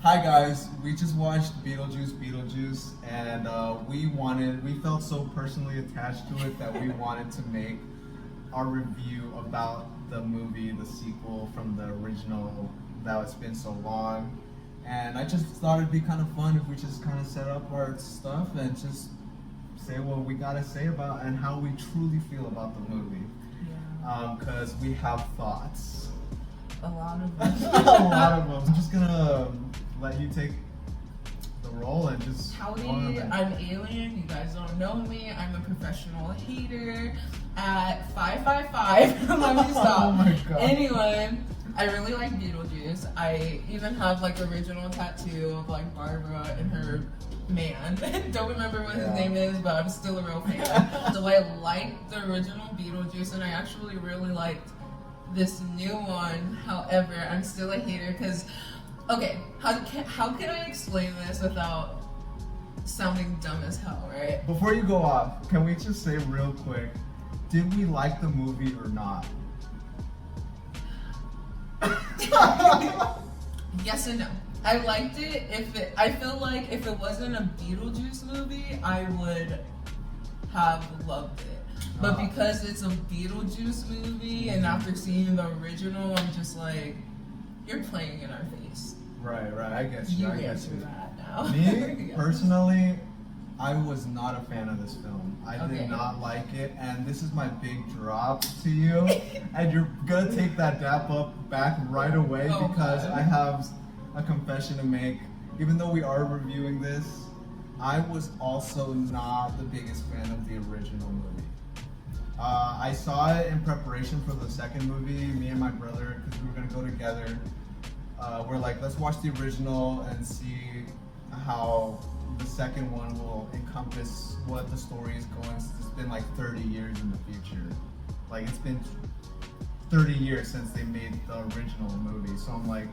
Hi guys, we just watched Beetlejuice, and we felt so personally attached to it that we wanted to make our review about the movie, the sequel from the original that it's been so long. And I just thought it'd be kind of fun if we just kind of set up our stuff and just say what we gotta say about and how we truly feel about the movie. Yeah. Because we have thoughts. A lot of them. A lot of them. I'm just gonna let you take the role and just. Howdy, I'm Alien. You guys don't know me. I'm a professional hater at 555. Let me stop. Oh my god. Anyway, I really like Beetlejuice. I even have like original tattoo of like Barbara and her man. Don't remember what his name is, but I'm still a real fan. So I liked the original Beetlejuice, and I actually really liked this new one. However, I'm still a hater because, okay, how can I explain this without sounding dumb as hell, right? Before you go off, can we just say real quick, did we like the movie or not? Yes and no. I liked it. I feel like if it wasn't a Beetlejuice movie, I would have loved it. But because it's a Beetlejuice movie, and after seeing the original, I'm just like, you're playing in our face. Right, I guess you. You answer that now. Me, Yes. personally, I was not a fan of this film. I Okay. did not like it, and this is my big drop to you. And you're gonna take that dap up back right away because God. I have a confession to make. Even though we are reviewing this, I was also not the biggest fan of the original movie. I saw it in preparation for the second movie. Me and my brother, because we were gonna go together. We're like, let's watch the original and see how the second one will encompass what the story is going. It's been like 30 years in the future. Like it's been 30 years since they made the original movie. So I'm like,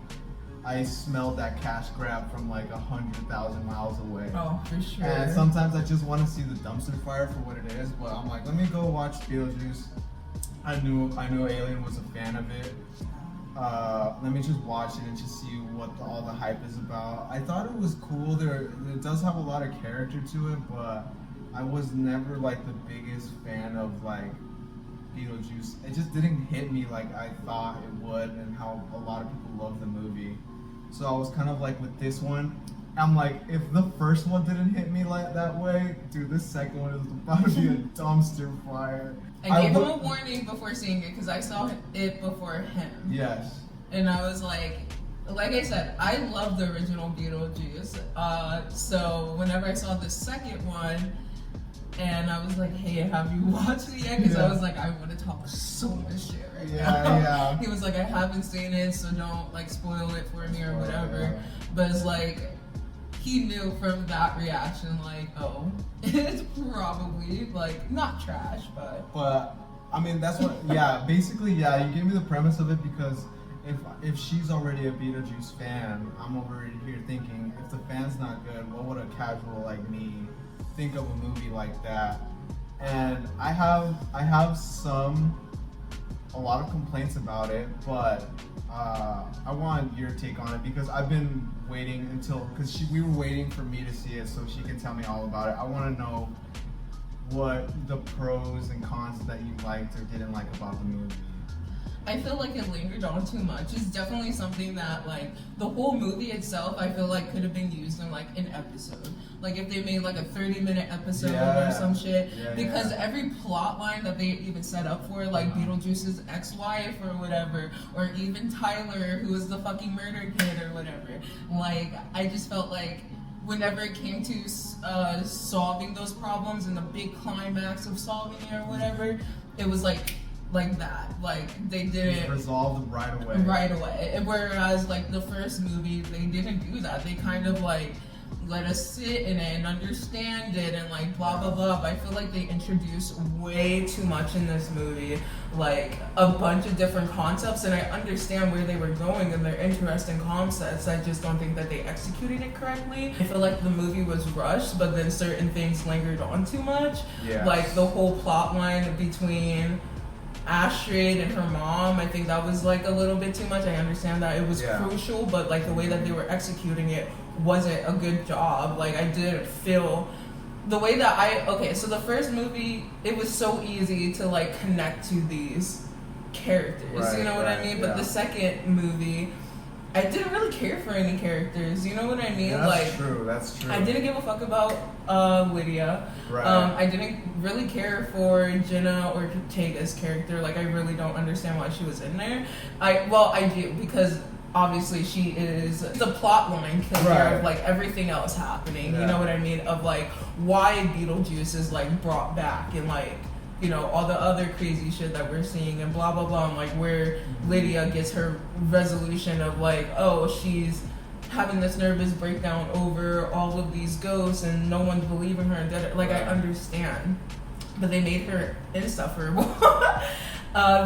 I smelled that cash grab from like 100,000 miles away. Oh, for sure. And sometimes I just want to see the dumpster fire for what it is, but I'm like, let me go watch Beetlejuice. I knew Alien was a fan of it. Let me just watch it and just see what all the hype is about. I thought it was cool. It does have a lot of character to it, but I was never like the biggest fan of like Beetlejuice. It just didn't hit me like I thought it would, and how a lot of people love the movie. So I was kind of like with this one, I'm like, if the first one didn't hit me like that way, dude, this second one is about to be a dumpster fire. I gave him a warning before seeing it because I saw it before him. Yes. And I was like I said, I love the original Beetlejuice. So whenever I saw the second one, and I was like, hey, have you watched it yet? Because I was like, I want to talk so much shit right now. Yeah. He was like, I haven't seen it, so don't like spoil it for me or whatever. Yeah. But it's like, he knew from that reaction, like, oh, it's probably like not trash, but. But I mean, that's what. Yeah, basically, yeah. You gave me the premise of it because if she's already a Beetlejuice fan, I'm over here thinking, if the fan's not good, what would a casual like me think of a movie like that? And I have a lot of complaints about it, but I want your take on it because I've been waiting because we were waiting for me to see it so she can tell me all about it. I want to know what the pros and cons that you liked or didn't like about the movie. I feel like it lingered on too much. It's definitely something that, like, the whole movie itself, I feel like could have been used in, like, an episode. Like, if they made, like, a 30-minute episode or some shit. Because every plot line that they even set up for, like, Beetlejuice's ex-wife or whatever, or even Tyler, who was the fucking murder kid or whatever. Like, I just felt like whenever it came to solving those problems and the big climax of solving it or whatever, it was, like that. Like, they did it resolved right away. Right away. Whereas, like, the first movie, they didn't do that. They kind of, like, let us sit in it and understand it and, like, blah, blah, blah. But I feel like they introduced way too much in this movie. Like, a bunch of different concepts. And I understand where they were going and they're interesting concepts. I just don't think that they executed it correctly. I feel like the movie was rushed, but then certain things lingered on too much. Yeah. Like, the whole plot line between Astrid and her mom, I think that was like a little bit too much. I understand that it was Yeah. crucial, but like the way that they were executing it wasn't a good job. Like I didn't feel the way that so the first movie, it was so easy to like connect to these characters, Right, you know what I right, mean? But yeah. the second movie, I didn't really care for any characters, you know what I mean? Yeah, that's like true. That's true. I didn't give a fuck about Lydia. Right. I didn't really care for Jenna Ortega's character. Like I really don't understand why she was in there. I do, because obviously she is the plot line killer Right. of like everything else happening. Yeah. You know what I mean? Of like why Beetlejuice is like brought back and like, you know, all the other crazy shit that we're seeing and blah blah blah, and like where Lydia gets her resolution of like, oh, she's having this nervous breakdown over all of these ghosts and no one's believing her and like I understand, but they made her insufferable.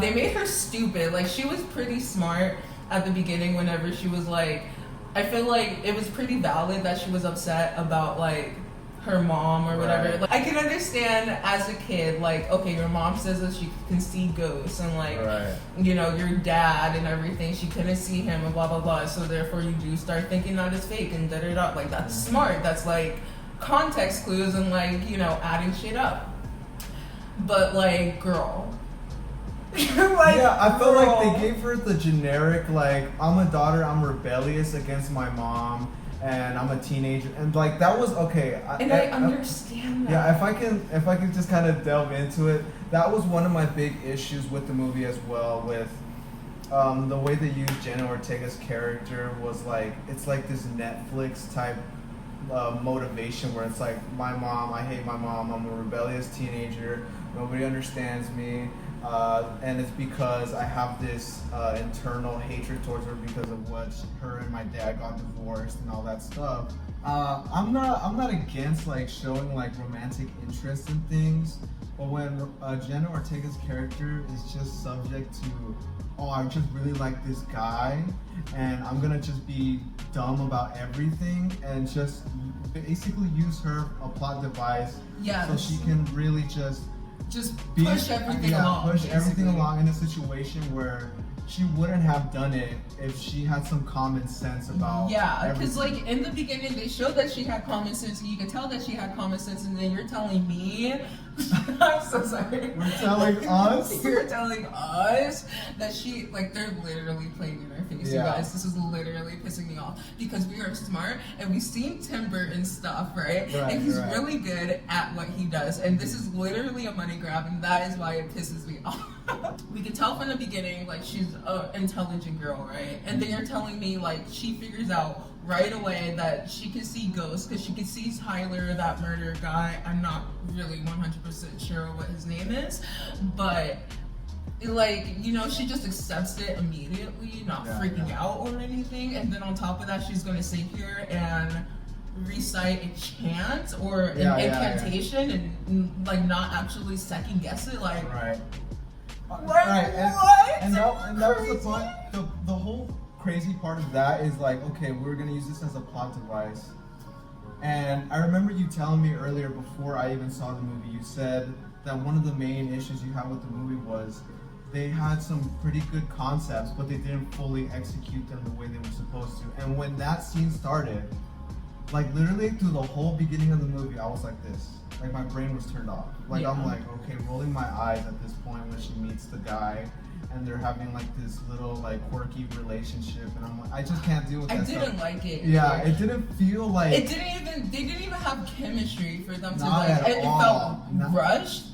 They made her stupid. Like she was pretty smart at the beginning whenever she was like, I feel like it was pretty valid that she was upset about like her mom or whatever. Right. Like, I can understand as a kid, like, okay, your mom says that she can see ghosts and like, Right. you know, your dad and everything, she couldn't see him and blah blah blah. So therefore, you do start thinking that it's fake and da da da. Like that's smart. That's like context clues and like, you know, adding shit up. But like, girl. Like, Yeah, I felt like girl. they gave her the generic, like, I'm a daughter, I'm rebellious against my mom, and I'm a teenager, and like that was okay. And I understand that. Yeah, if I can just kind of delve into it, that was one of my big issues with the movie as well. With the way they used Jenna Ortega's character was like, it's like this Netflix type motivation where it's like, my mom, I hate my mom, I'm a rebellious teenager, nobody understands me. And it's because I have this internal hatred towards her because of what her and my dad got divorced and all that stuff. I'm not against like showing like romantic interest in things, but when Jenna Ortega's character is just subject to, oh, I just really like this guy, and I'm gonna just be dumb about everything and just basically use her a plot device, Yes. so she can really just push everything along. Push everything basically. along in a situation where she wouldn't have done it if she had some common sense about. Yeah, because everything. like in the beginning they showed that she had common sense, and you could tell that she had common sense, and then you're telling me, I'm so sorry. We're telling us. You're telling us that she, like, they're literally playing in our face, you Yeah. guys. This is literally pissing me off because we are smart and we've seen Tim Burton stuff, right? Right, And he's right. really good at what he does, and this is literally a money grab, and that is why it pisses me off. We could tell from the beginning, like, she's an intelligent girl, right? And then you're telling me, like, she figures out right away that she can see ghosts because she can see Tyler, that murder guy. I'm not really 100% sure what his name is, but like, you know, she just accepts it immediately, not freaking out or anything. And then on top of that, she's going to sit here and recite a chant or an incantation and like not actually second guess it, like Right. Like, And, what? and that was the Crazy. point. The whole crazy part of that is like, okay, we're gonna use this as a plot device. And I remember you telling me earlier, before I even saw the movie, you said that one of the main issues you had with the movie was they had some pretty good concepts, but they didn't fully execute them the way they were supposed to. And when that scene started, like literally through the whole beginning of the movie, I was like this. Like my brain was turned off. Like I'm Yeah. like, okay, rolling my eyes at this point when she meets the guy and they're having like this little like quirky relationship, and I'm like, I just can't deal with that I stuff. didn't like it. Yeah, either. it didn't feel like They didn't even have chemistry for them to Not like. at It all. felt Not- rushed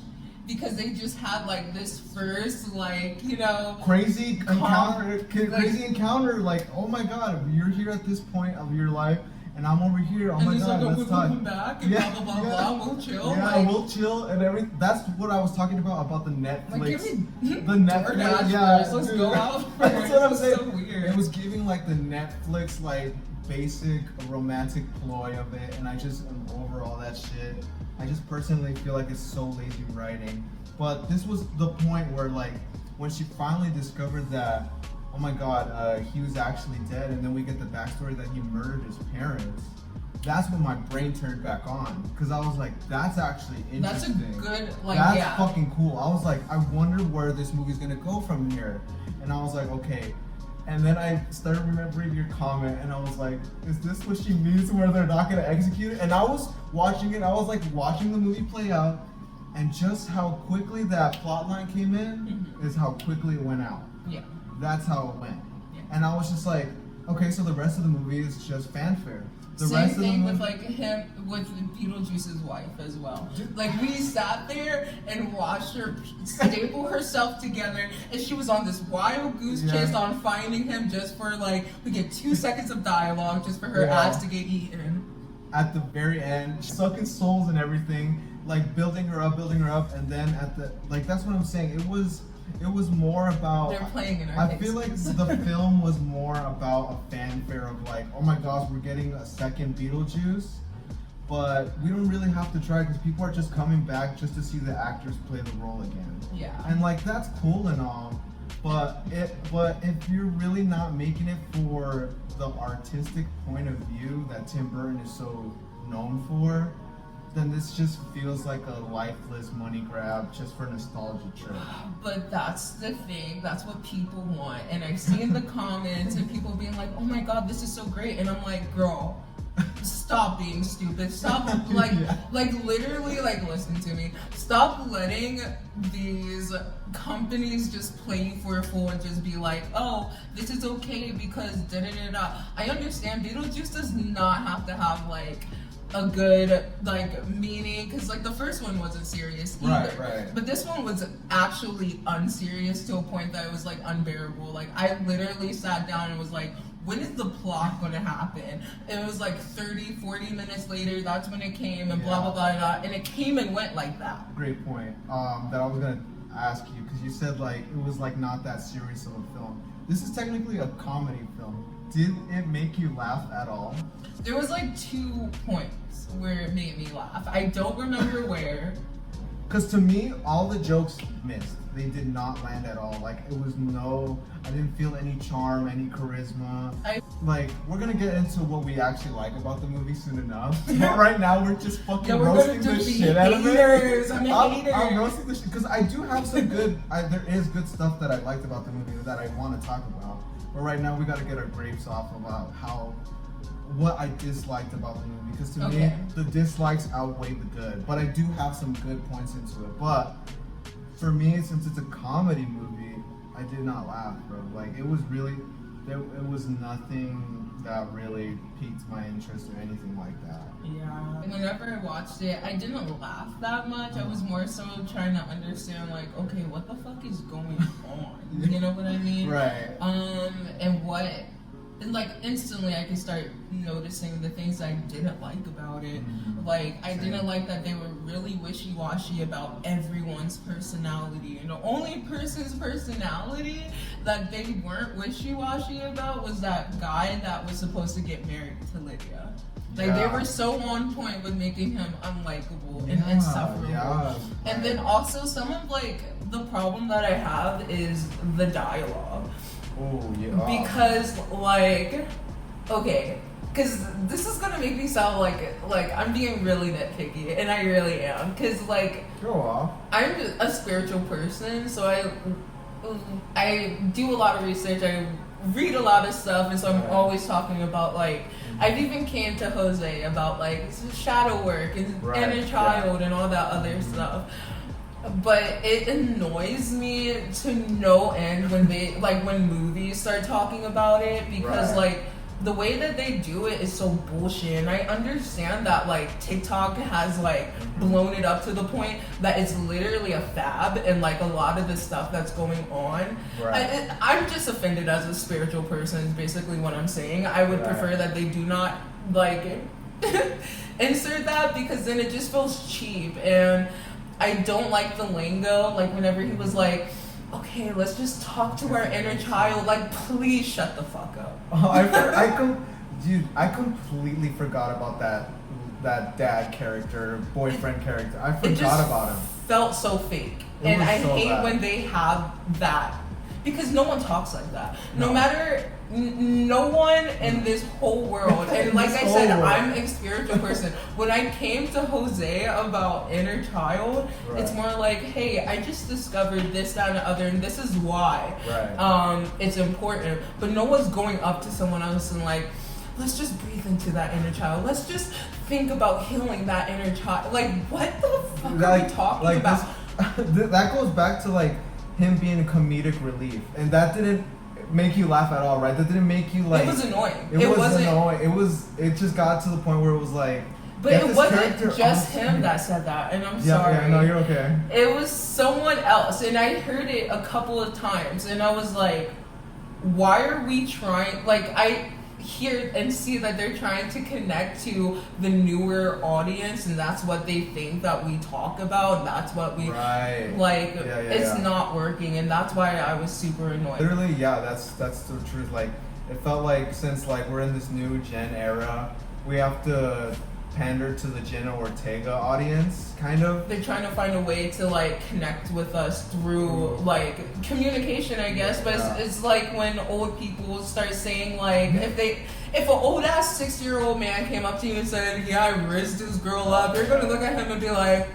because they just had like this first, like, you know. crazy encounter. Like- Crazy encounter. Like, oh my god, you're here at this point of your life, and I'm over here. Oh and my just god, like, let's we'll talk. come back and Yeah, blah blah blah yeah. blah. We'll chill. Yeah, like, we'll chill and everything. That's what I was talking about the Netflix. like give me the Netflix, DoorDash yeah, first. Let's dude. go out That's first. what I'm It's saying. so weird. It was giving like the Netflix like basic romantic ploy of it, and I just am over all that shit. I just personally feel like it's so lazy writing. But this was the point where like when she finally discovered that, oh my god, he was actually dead, and then we get the backstory that he murdered his parents. that's when my brain turned back on, because I was like, that's actually That's a interesting. good, That's fucking cool. I was like, I wonder where this movie's gonna go from here. And I was like, okay. And then I started remembering your comment, and I was like, is this what she means where they're not gonna execute it? And I was watching it, I was like watching the movie play out, and just how quickly that plot line came in is how quickly it went out. Yeah. That's how it went. Yeah. And I was just like, okay, so the rest of the movie is just fanfare. The Same rest thing of the with him with Beetlejuice's wife as well. Like we sat there and watched her staple herself together, and she was on this wild goose chase on finding him just for we get 2 seconds of dialogue just for her ass to get eaten. At the very end, sucking souls and everything, building her up, and then at the that's what I'm saying. It was more about. They're playing in our I feel like the film was more about a fanfare of oh my gosh, we're getting a second Beetlejuice, but we don't really have to try because people are just coming back just to see the actors play the role again. Yeah. And that's cool and all, but if you're really not making it for the artistic point of view that Tim Burton is so known for, then this just feels like a lifeless money grab just for nostalgia trip. But that's the thing. That's what people want. And I've seen the comments and people being like, "Oh my god, this is so great." And I'm like, "Girl, stop being stupid. Stop literally listen to me. Stop letting these companies just play you for a fool and just be like, oh, this is okay because da da da da." I understand Beetlejuice does not have to have a good meaning, because the first one wasn't serious either. Right. But this one was actually unserious to a point that it was unbearable. I literally sat down and was like, when is the plot going to happen? It was 30-40 minutes later, that's when it came, and blah blah blah blah, and it came and went like that. Great point. That I was gonna ask you, because you said it was not that serious of a film. This is technically a comedy film. Did it make you laugh at all? There was 2 points where it made me laugh. I don't remember where. Because to me, all the jokes missed. They did not land at all. I didn't feel any charm, any charisma. We're gonna get into what we actually like about the movie soon enough. But right now, we're just fucking roasting the shit out of it. I'm roasting the shit, because I do have some good, there is good stuff that I liked about the movie that I want to talk about. But right now, we gotta get our grapes off about what I disliked about the movie, because to me, the dislikes outweigh the good. But I do have some good points into it. But for me, since it's a comedy movie, I did not laugh, bro. It was really, it was nothing that really piqued my interest or anything like that. Yeah. Whenever I watched it, I didn't laugh that much. I was more so trying to understand, okay, what the fuck is going on? You know what I mean? Right. And instantly I could start noticing the things I didn't like about it. I didn't like that they were really wishy-washy about everyone's personality. And the only person's personality that they weren't wishy-washy about was that guy that was supposed to get married to Lydia. They were so on point with making him unlikable and insufferable. Yeah, and then also some of the problem that I have is the dialogue. Oh, yeah. Because because this is gonna make me sound like I'm being really nitpicky, and I really am. Because go off. I'm a spiritual person, so I do a lot of research. I read a lot of stuff, and so I'm always talking about I've even came to Jose about shadow work and inner child and all that other stuff. But it annoys me to no end when they when movies start talking about it, because the way that they do it is so bullshit. And I understand that TikTok has blown it up to the point that it's literally a fab, and a lot of the stuff that's going on. I'm just offended as a spiritual person is basically what I'm saying. I would prefer that they do not insert that, because then it just feels cheap. And I don't like the lingo, whenever he was okay, let's just talk to our inner child. Please shut the fuck up. I completely forgot about that dad character, boyfriend character. I forgot about him. Felt so fake. And I hate when they have that Because no one talks like that. No No. matter, no one in this whole world. And like I said, I'm a spiritual person. When I came to Jose about inner child, it's more like, hey, I just discovered this, that, and the other, and this is why. It's important. But no one's going up to someone else and like, let's just breathe into that inner child. Let's just think about healing that inner child. Like, what the fuck are we talking about? That goes back to like him being comedic relief, and that didn't make you laugh at all, right? That didn't make you like. It was annoying. It wasn't annoying. It just got to the point where it was like. But it wasn't just him that said that, and I'm sorry. Yeah, no, you're okay. It was someone else, and I heard it a couple of times, and I was like, why are we trying? Like, I hear and see that they're trying to connect to the newer audience, and that's what they think that we talk about, and that's what we like. It's not working, and that's why I was super annoyed. Literally, yeah, that's the truth. Like, it felt like since like we're in this new gen era, we have to pander to the Jenna Ortega audience, kind of. They're trying to find a way to like connect with us through like communication, I guess. But it's like when old people start saying like, if an old ass 6-year-old man came up to you and said, "Yeah, I rizzed this girl up," you're gonna look at him and be like,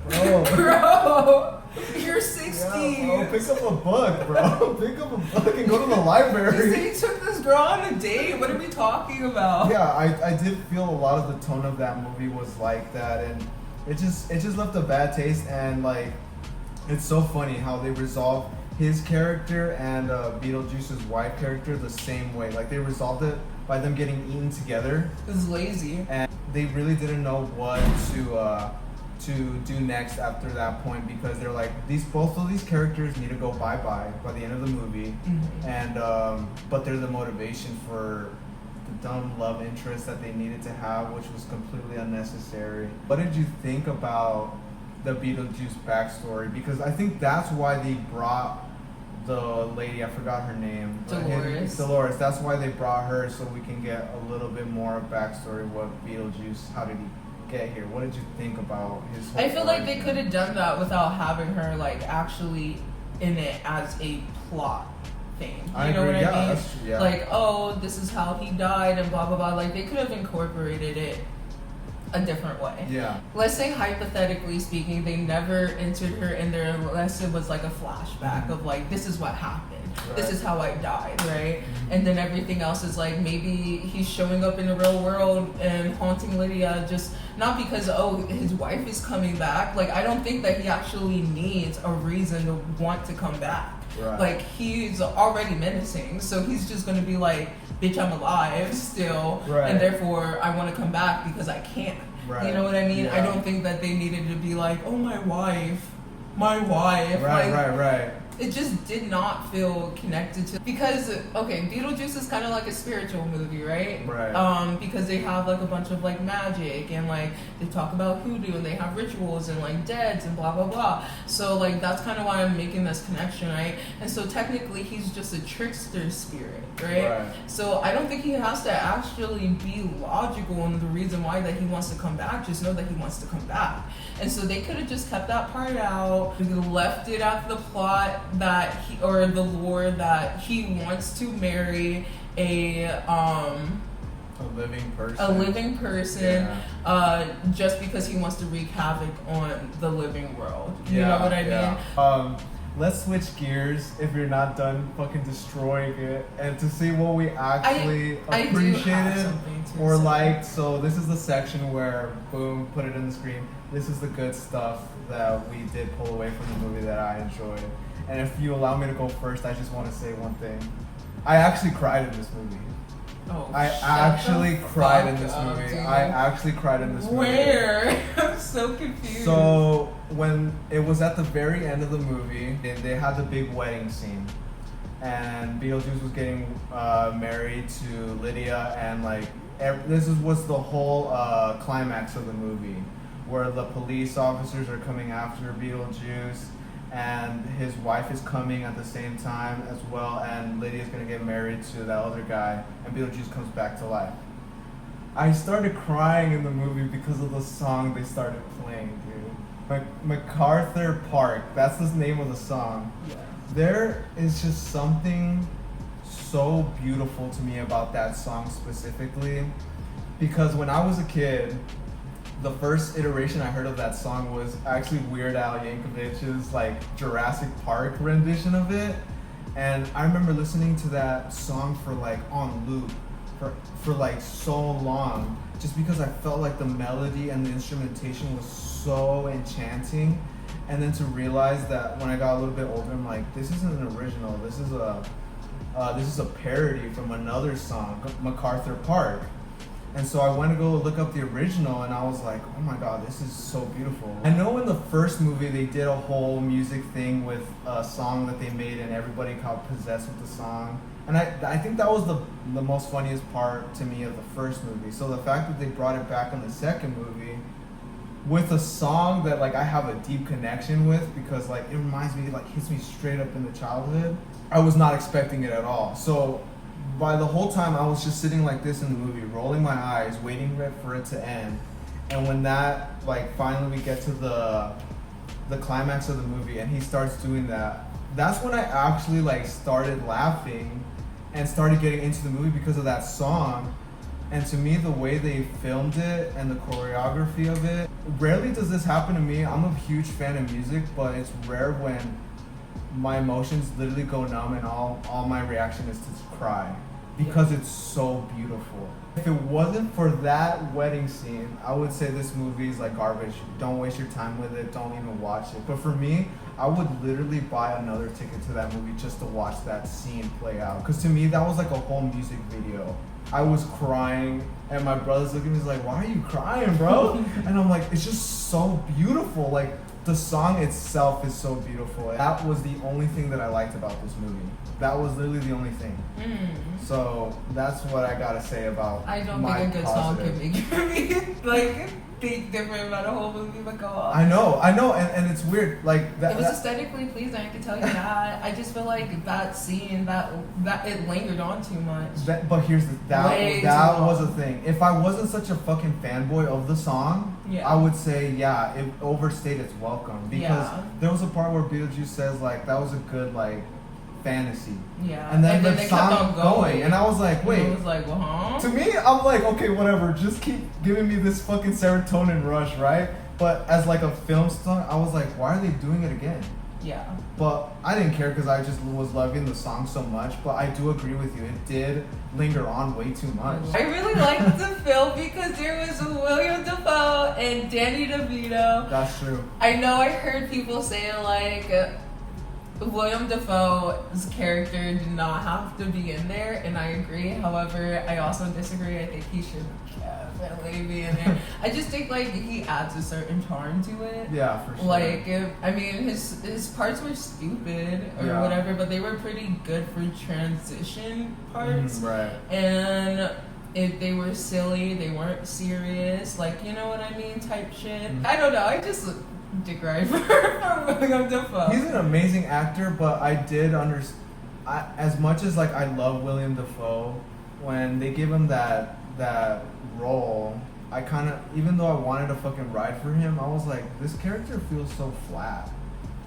"Bro, you're 60. Yeah, bro, pick up a book, bro. Pick up a book and go to the library." He said he took this girl on a date. What are we talking about? Yeah, I did feel a lot of the tone of that movie was like that, and it just left a bad taste. And like, it's so funny how they resolve his character and Beetlejuice's wife character the same way. Like, they resolved it by them getting eaten together. It was lazy, and they really didn't know what to do next after that point, because they're like, both of these characters need to go bye by the end of the movie, and but they're the motivation for the dumb love interest that they needed to have, which was completely unnecessary. What did you think about the Beetlejuice backstory? Because I think that's why they brought the lady, I forgot her name. Dolores. That's why they brought her, so we can get a little bit more backstory. What Beetlejuice, how did he get here? What did you think about his whole I feel like they origin? could have done that without having her like actually in it as a plot thing. You know what I mean? That's true, yeah. Like, oh, this is how he died and blah blah blah. Like, they could have incorporated it a different way. Yeah. Let's say, hypothetically speaking, they never entered her in there unless it was like a flashback of like, this is what happened. This is how I died, right? And then everything else is like, maybe he's showing up in the real world and haunting Lydia, just not because, oh, his wife is coming back. Like, I don't think that he actually needs a reason to want to come back. Like, he's already menacing, so he's just gonna be like, bitch, I'm alive still, and therefore I want to come back because I can. You know what I mean? I don't think that they needed to be like, oh, my wife. Right. It just did not feel connected to, because okay, Beetlejuice is kind of like a spiritual movie, right? Because they have like a bunch of like magic, and like they talk about hoodoo, and they have rituals and like deads and blah blah blah. So like that's kind of why I'm making this connection, right? And so technically he's just a trickster spirit, right? So I don't think he has to actually be logical in the reason why that he wants to come back. Just know that he wants to come back. And so they could have just kept that part out, left it at the plot that he, or the lore that he wants to marry a living person, just because he wants to wreak havoc on the living world. You know what I mean? Let's switch gears, if you're not done fucking destroying it, and to see what we actually appreciated or liked. So this is the section where, boom, put it in the screen. This is the good stuff that we did pull away from the movie that I enjoyed. And if you allow me to go first, I just want to say one thing. I actually cried in this movie. I actually cried in this movie. Where? I'm so confused. So when it was at the very end of the movie, they had the big wedding scene, and Beetlejuice was getting married to Lydia, and like was the whole climax of the movie, where the police officers are coming after Beetlejuice, and his wife is coming at the same time as well, and Lydia's gonna get married to that other guy, and Beetlejuice comes back to life. I started crying in the movie because of the song they started playing, dude. MacArthur Park, that's the name of the song. There is just something so beautiful to me about that song specifically, because when I was a kid, the first iteration I heard of that song was actually Weird Al Yankovic's like Jurassic Park rendition of it, and I remember listening to that song for like on loop for like so long, just because I felt like the melody and the instrumentation was so enchanting. And then to realize that when I got a little bit older, I'm like, this isn't an original. This is a parody from another song, MacArthur Park. And so I went to go look up the original, and I was like, oh my god, this is so beautiful. I know in the first movie they did a whole music thing with a song that they made, and everybody got possessed with the song. And I think that was the most funniest part to me of the first movie. So the fact that they brought it back in the second movie with a song that like I have a deep connection with, because like it reminds me, like hits me straight up in the childhood. I was not expecting it at all. So by the whole time I was just sitting like this in the movie, rolling my eyes, waiting for it to end. And when that like finally we get to the climax of the movie and he starts doing that, that's when I actually like started laughing and started getting into the movie because of that song. And to me, the way they filmed it and the choreography of it, rarely does this happen to me. I'm a huge fan of music, but it's rare when my emotions literally go numb and all my reaction is to cry, because it's so beautiful. If it wasn't for that wedding scene, I would say this movie is like garbage. Don't waste your time with it. Don't even watch it. But for me, I would literally buy another ticket to that movie just to watch that scene play out. Because to me, that was like a whole music video. I was crying, and my brother's looking at me, he's like, why are you crying, bro? And I'm like, it's just so beautiful. Like, the song itself is so beautiful. That was the only thing that I liked about this movie. That was literally the only thing. So that's what I gotta say about I don't my think a good positive. song can make you like think different about a whole movie, but go on. I know, and it's weird. Like that. It was aesthetically pleasing, I can tell you that. I just feel like that scene, that it lingered on too much. But here's Way that too was a long. thing. If I wasn't such a fucking fanboy of the song, Yeah. I would say it overstayed its welcome, because Yeah. there was a part where Beetlejuice says like that was a good like fantasy, Yeah. and then the they song kept on going. and I was like, wait. And I was like, well, huh? To me, I'm like, okay, whatever. Just keep giving me this fucking serotonin rush, right? But as like a film song, I was like, why are they doing it again? Yeah. But I didn't care because I just was loving the song so much. But I do agree with you. It did linger on way too much. I really liked the film because there was William Dafoe and Danny DeVito. That's true. I know I heard people say like William Dafoe's character did not have to be in there, and I agree. However, I also disagree. I think he should definitely be in there. I just think like he adds a certain charm to it. Yeah, for sure. Like, I mean, his parts were stupid or whatever, but they were pretty good for transition parts. Right. And if they were silly, they weren't serious, like, you know what I mean, type shit. I don't know. I just degrade for William Dafoe. He's an amazing actor, but I did understand. As much as like I love William Dafoe, when they give him that role, I kind of, even though I wanted to fucking ride for him, I was like, this character feels so flat.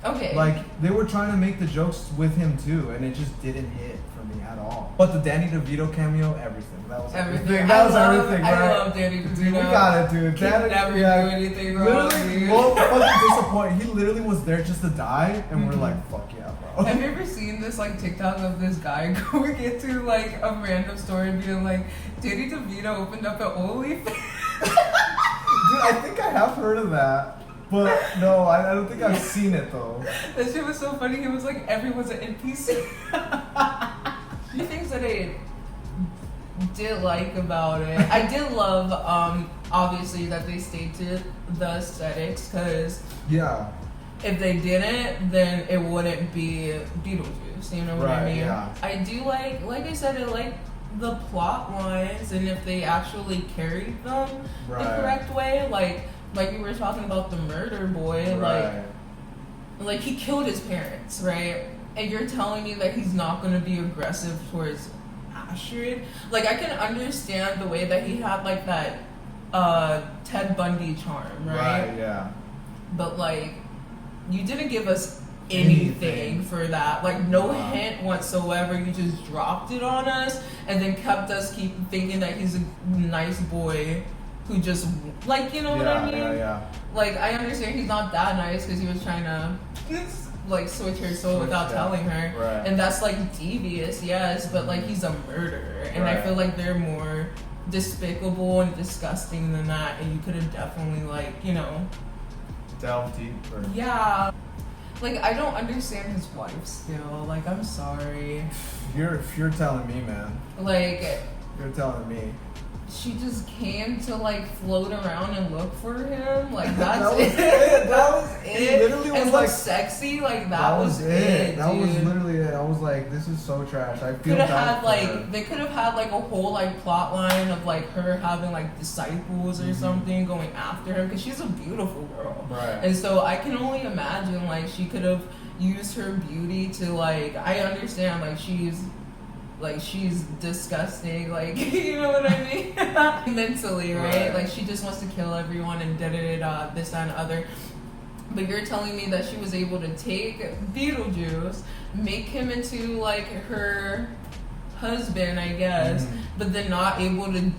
Okay. Like they were trying to make the jokes with him too, and it just didn't hit for me at all. But the Danny DeVito cameo, everything. That was everything. That was everything, right? I love Danny DeVito. Dude, we got it, dude. He never do anything wrong. Literally, well, fucking disappointed. He literally was there just to die, and we're like, fuck yeah, bro. Have you ever seen this like TikTok of this guy going into like a random store and being like, Danny DeVito opened up an OnlyFans? Dude, I think I have heard of that. But no, I don't think I've seen it though. That shit was so funny. He was like, everyone's an NPC. The things that I did like about it, I did love, obviously, that they stayed to the aesthetics, because if they didn't, then it wouldn't be Beetlejuice. You know what I mean? Yeah. I do like I said, I like the plot lines, and if they actually carried them the correct way, like we were talking about the murder boy, like he killed his parents, right? And you're telling me that he's not going to be aggressive towards Astrid? Like, I can understand the way that he had like that Ted Bundy charm, right? Right, yeah. But like, you didn't give us anything for that. Like, no hint whatsoever. You just dropped it on us and then kept us keep thinking that he's a nice boy who just, like, you know what I mean? Yeah. Like, I understand he's not that nice because he was trying to, like, switch her soul without telling her. Right. And that's, like, devious, yes, but, like, he's a murderer. And I feel like they're more despicable and disgusting than that. And you could have definitely, like, you know, delve deeper. Yeah. Like, I don't understand his wife still. Like, I'm sorry. If you're telling me, man. Like, you're telling me. She just came to, like, float around and look for him. Like, that's that was it. That was it. It literally was and like sexy. Like, that was it. That dude. was literally it. I was like, this is so trash. I feel could have bad had for like her. They could have had like a whole like plot line of like her having like disciples or something going after him because she's a beautiful girl. Right. And so I can only imagine like she could have used her beauty to like I understand like she's disgusting, like, you know what I mean? Mentally, right? Like, she just wants to kill everyone and da-da-da-da, this, that, and other. But you're telling me that she was able to take Beetlejuice, make him into, like, her husband, I guess, but then not able to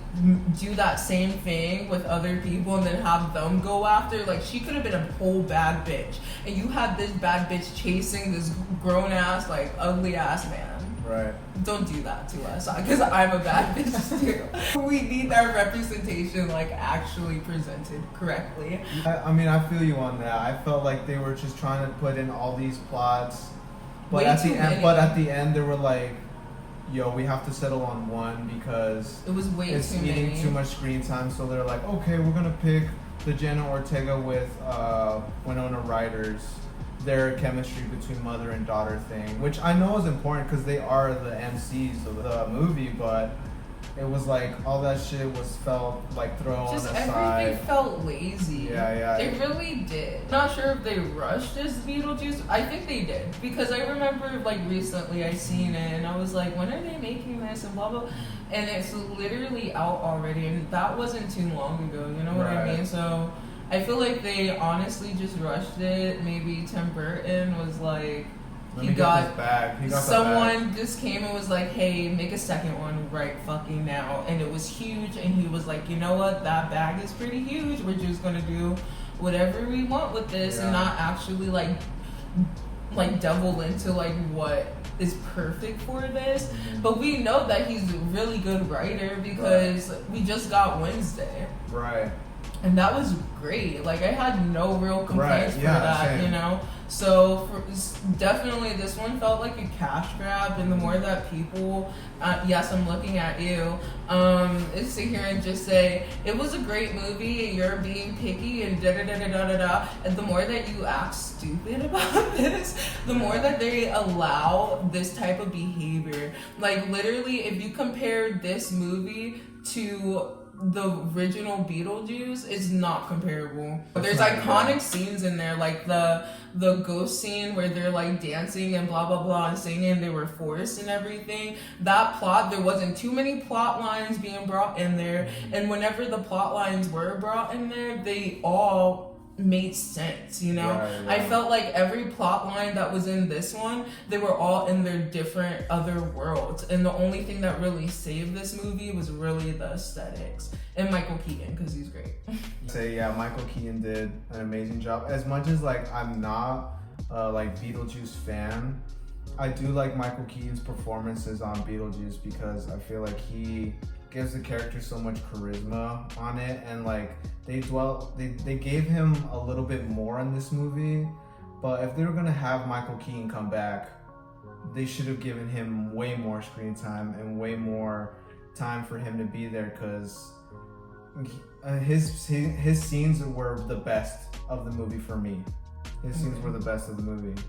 do that same thing with other people and then have them go after. Like, she could have been a whole bad bitch. And you had this bad bitch chasing this grown-ass, like, ugly-ass man. Right. Don't do that to us, because I'm a bad bitch too. We need our representation like actually presented correctly. I mean, I feel you on that. I felt like they were just trying to put in all these plots, but at the end, they were like, "Yo, we have to settle on one because it was it's eating too much screen time." So they're like, "Okay, we're gonna pick the Jenna Ortega with Winona Ryder's." Their chemistry between mother and daughter thing, which I know is important because they are the MCs of the movie, but it was like all that shit was felt like thrown just aside. Everything felt lazy. Yeah. It really did. Not sure if they rushed this Beetlejuice. I think they did because I remember like recently I seen it and I was like, when are they making this and blah blah, and it's literally out already, and that wasn't too long ago. You know what I mean? So. I feel like they honestly just rushed it. Maybe Tim Burton was like, someone just came and was like, hey, make a second one right fucking now. And it was huge. And he was like, you know what? That bag is pretty huge. We're just going to do whatever we want with this and not actually like devil into like what is perfect for this. But we know that he's a really good writer because we just got Wednesday. Right. And that was great. Like, I had no real complaints for that, same. you know? So, definitely this one felt like a cash grab. And the more that people, yes, I'm looking at you, sit here and just say, it was a great movie and you're being picky and da-da-da-da-da-da-da. And the more that you act stupid about this, the more that they allow this type of behavior. Like, literally, if you compare this movie to the original Beetlejuice, is not comparable. There's iconic scenes in there, like the ghost scene where they're like dancing and blah blah blah and singing, they were forced and everything. That plot, there wasn't too many plot lines being brought in there, and whenever the plot lines were brought in there, they all made sense, you know? I felt like every plot line that was in this one, they were all in their different other worlds, and the only thing that really saved this movie was really the aesthetics and Michael Keaton, because he's great. Michael Keaton did an amazing job. As much as like I'm not like Beetlejuice fan, I do like Michael Keaton's performances on Beetlejuice because I feel like he gives the character so much charisma on it, and like they gave him a little bit more in this movie, but if they were gonna have Michael Keaton come back, they should have given him way more screen time and way more time for him to be there, because his scenes were the best of the movie for me. His scenes were the best of the movie.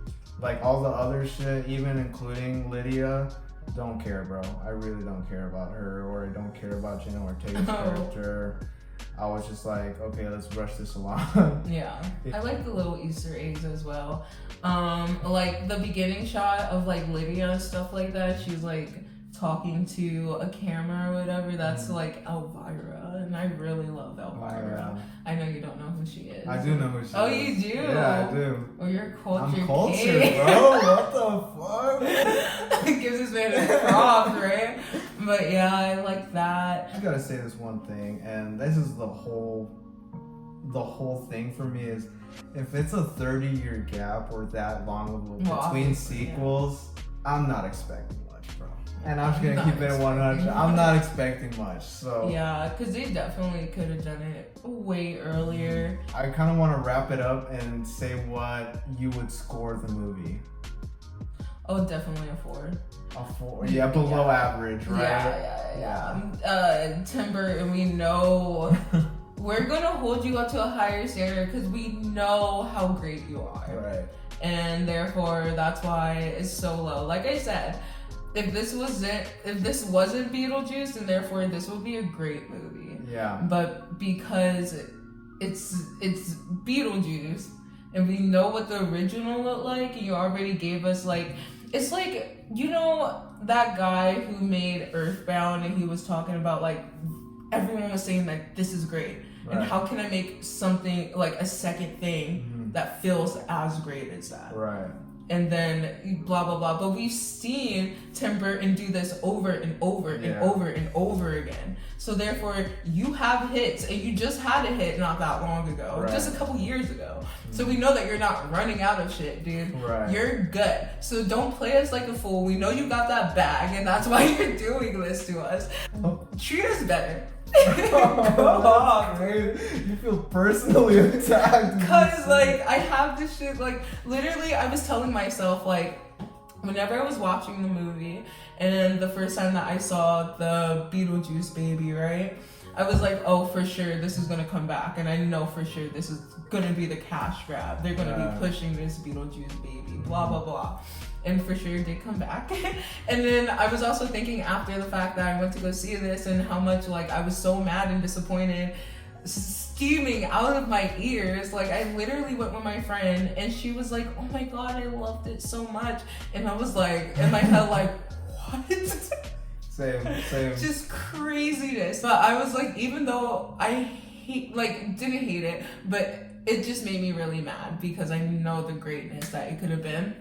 Like all the other shit, even including Lydia, don't care, bro. I really don't care about her, or I don't care about Jenna Ortega's character. I was just like, okay, let's rush this along. Yeah. I like the little Easter eggs as well. Like the beginning shot of like Lydia and stuff like that. She's like talking to a camera or whatever, that's like Elvira, and I really love Elvira. I know you don't know who she is. I do know who she is. Oh, you do? Yeah, I do. Well, you're cultured. I'm cultured, bro. What the fuck? Gives this man a props, right? But yeah, I like that. I gotta say this one thing, and this is the whole thing for me is, if it's a 30-year gap or that long between sequels, I'm not expecting much, bro. And I'm just gonna keep it 100. I'm not expecting much. So yeah, because they definitely could have done it way earlier. I kind of want to wrap it up and say what you would score the movie. Oh, definitely a 4. A 4, yeah, below average, right? Yeah. Timber, and we know we're gonna hold you up to a higher standard because we know how great you are, right? And therefore, that's why it's so low. Like I said, if this wasn't Beetlejuice, then therefore this would be a great movie. Yeah. But because it's Beetlejuice, and we know what the original looked like, and you already gave us like, it's like, you know, that guy who made Earthbound, and he was talking about like, everyone was saying like, this is great. Right. And how can I make something like a second thing that feels as great as that? Right. And then blah blah blah. But we've seen Tim Burton do this over and over and over and over again. So therefore, you have hits, and you just had a hit not that long ago, just a couple years ago. So we know that you're not running out of shit, dude. Right. You're good. So don't play us like a fool. We know you got that bag, and that's why you're doing this to us. Treat us better. Come on, man. You feel personally attacked. Cause like I have this shit, like literally I was telling myself, like, whenever I was watching the movie and the first time that I saw the Beetlejuice baby, right, I was like, oh, for sure this is gonna come back, and I know for sure this is gonna be the cash grab. They're gonna be pushing this Beetlejuice baby, blah blah blah. And for sure it did come back. And then I was also thinking after the fact that I went to go see this, and how much like I was so mad and disappointed, steaming out of my ears. Like I literally went with my friend, and she was like, oh my god, I loved it so much. And I was like, in my head, like, what? Same. Just craziness. But I was like, even though I didn't hate it, but it just made me really mad because I know the greatness that it could have been.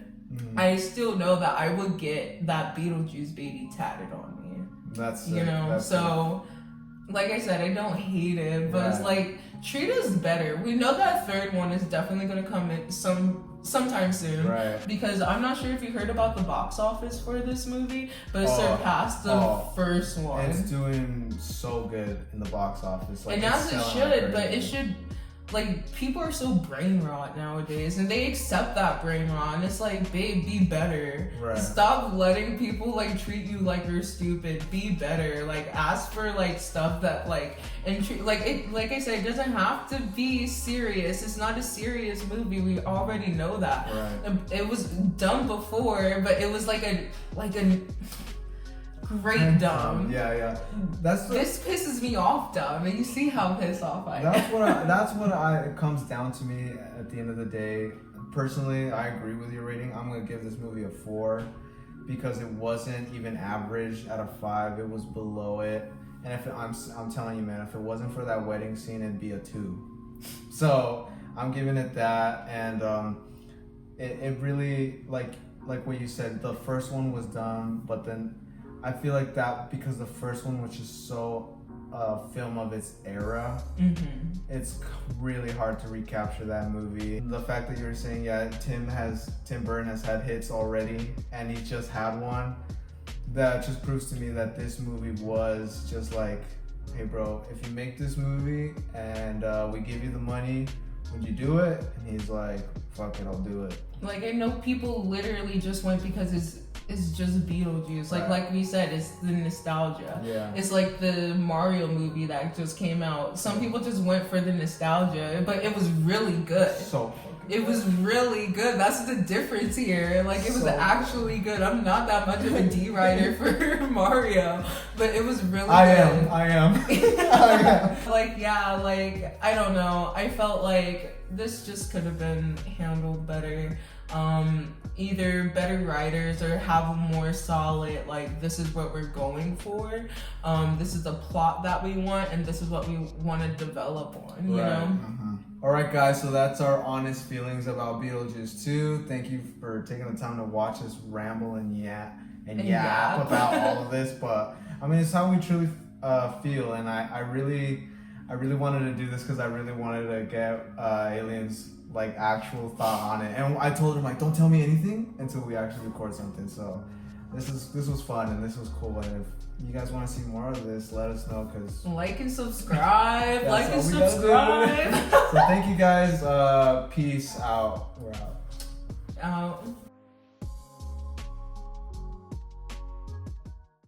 I still know that I would get that Beetlejuice baby tatted on me. That's sick. You know, that's so sick. Like I said, I don't hate it, but it's like, treat us better. We know that third one is definitely gonna come in sometime soon, right? Because I'm not sure if you heard about the box office for this movie, but it surpassed the first one. It's doing so good in the box office, like, and as it should, but it should. Like, people are so brain rot nowadays, and they accept that brain rot, and it's like, babe, be better. Right. Stop letting people, like, treat you like you're stupid. Be better. Like, ask for, like, stuff that, like, and like I said, it doesn't have to be serious. It's not a serious movie. We already know that. Right. It was done before, but it was like a great dumb. Yeah. This pisses me off, dumb, and you see how pissed off I am. That's what it comes down to me at the end of the day. Personally, I agree with your rating. I'm gonna give this movie a 4 because it wasn't even average at a 5. It was below it, and I'm telling you, man, if it wasn't for that wedding scene, it'd be a 2. So I'm giving it that, and it really like what you said. The first one was done, but then I feel like that because the first one was just so film of its era, it's really hard to recapture that movie. The fact that you were saying, Tim Burton has had hits already, and he just had one, that just proves to me that this movie was just like, hey bro, if you make this movie and we give you the money, would you do it? And he's like, fuck it, I'll do it. Like, I know people literally just went because it's just Beetlejuice. Like we said, it's the nostalgia. Yeah. It's like the Mario movie that just came out. Some people just went for the nostalgia, but it was really good. It was really good. That's the difference here. Like, it was actually good. I'm not that much of a D writer for Mario, but it was really good. I am. Like, I don't know. I felt like this just could have been handled better. either better writers or have a more solid, like, this is what we're going for, this is the plot that we want, and this is what we want to develop on, you know? Alright guys, so that's our honest feelings about Beetlejuice 2. Thank you for taking the time to watch us ramble and yap about all of this, but I mean, it's how we truly feel, and I really wanted to do this because I really wanted to get Alien's like actual thought on it, and I told him, like, don't tell me anything until we actually record something. So this was fun and this was cool, and if you guys want to see more of this, let us know, because like and subscribe. Like and subscribe. So thank you guys. Peace out. We're out. Out.